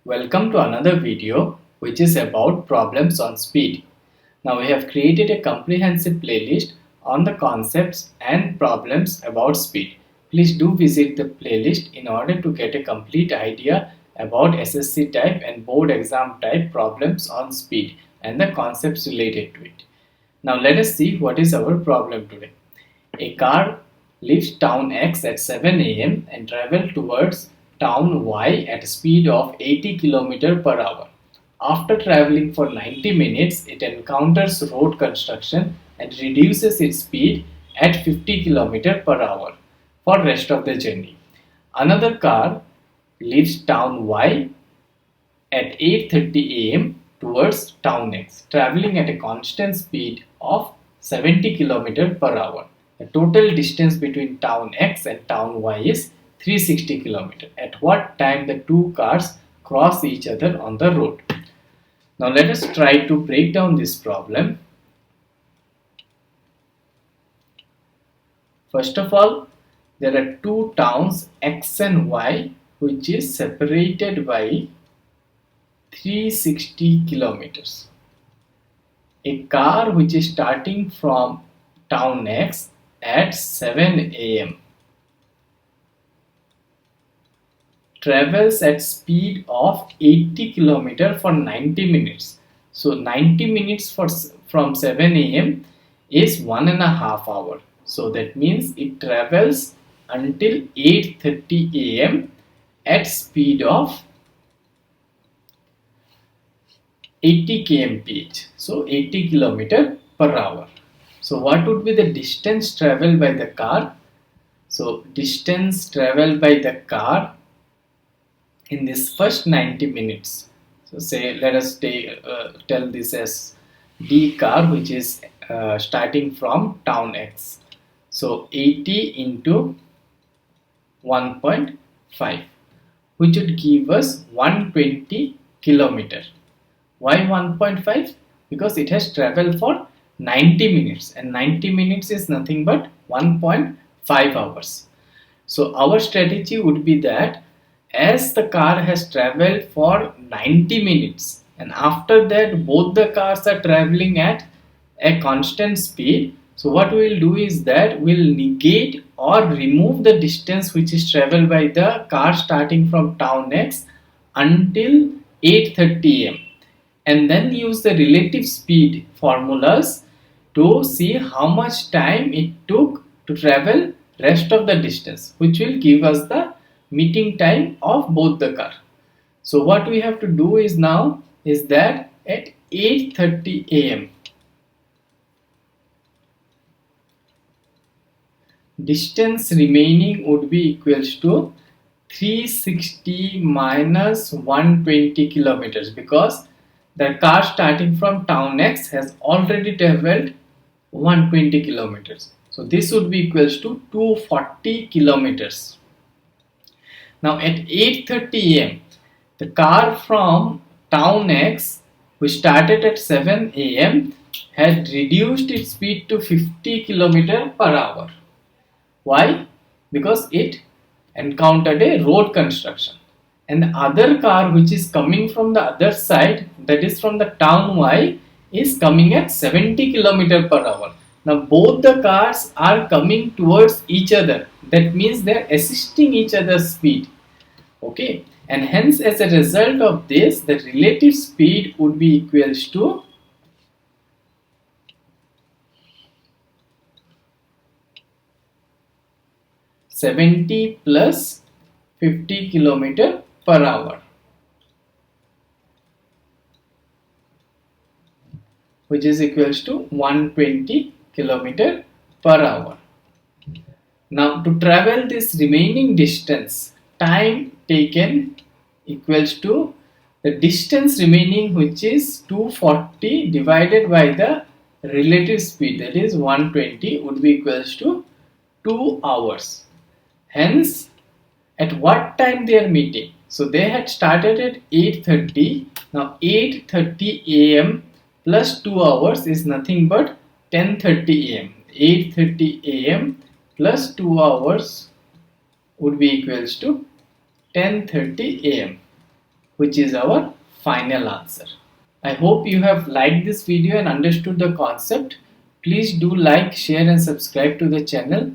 Welcome to another video which is about problems on speed. Now we have created a comprehensive playlist on the concepts and problems about speed. Please do visit the playlist in order to get a complete idea about SSC type and board exam type problems on speed and the concepts related to it. Now let us see what is our problem today. A car leaves town X at 7 am and travels towards town Y at a speed of 80 km per hour. After traveling for 90 minutes, it encounters road construction and reduces its speed at 50 km per hour for rest of the journey. Another car leaves town Y at 8:30 am towards town X, traveling at a constant speed of 70 km per hour. The total distance between town X and town Y is 360 km. At what time the two cars cross each other on the road? Now let us try to break down this problem. First of all, there are two towns X and Y which is separated by 360 kilometers. A car which is starting from town X at 7 am travels at speed of 80 km for 90 minutes. So 90 minutes from 7 am is 1.5 hours. So that means it travels until 8:30 am at speed of 80 kmph. So 80 km per hour. So what would be the distance traveled by the car? So distance traveled by the car in this first 90 minutes. So say let us tell this as D car which is starting from town X. So 80 into 1.5 which would give us 120 km. Why 1.5? Because it has traveled for 90 minutes and 90 minutes is nothing but 1.5 hours. So our strategy would be that as the car has traveled for 90 minutes and after that both the cars are traveling at a constant speed, so what we will do is that we will negate or remove the distance which is traveled by the car starting from town X until 8:30 am and then use the relative speed formulas to see how much time it took to travel rest of the distance, which will give us the meeting time of both the car. So what we have to do is now is that at 8:30 am distance remaining would be equals to 360 minus 120 kilometers because the car starting from town X has already traveled 120 kilometers. So this would be equals to 240 kilometers. Now at 8:30 am, the car from town X, which started at 7 am, had reduced its speed to 50 km per hour. Why? Because it encountered a road construction. And the other car which is coming from the other side, that is from the town Y, is coming at 70 km per hour. Now both the cars are coming towards each other. That means they are assisting each other's speed. Okay, and hence as a result of this, the relative speed would be equals to 70 plus 50 km per hour, which is equals to 120 km per hour. Now to travel this remaining distance, time taken equals to the distance remaining, which is 240 divided by the relative speed, that is 120, would be equals to 2 hours. Hence at what time they are meeting? So they had started at 8:30. Now 8:30 am plus 2 hours is nothing but 10:30 am. 8:30 am plus 2 hours would be equals to 10:30 am. which is our final answer. I hope you have liked this video and understood the concept. Please do like, share and subscribe to the channel.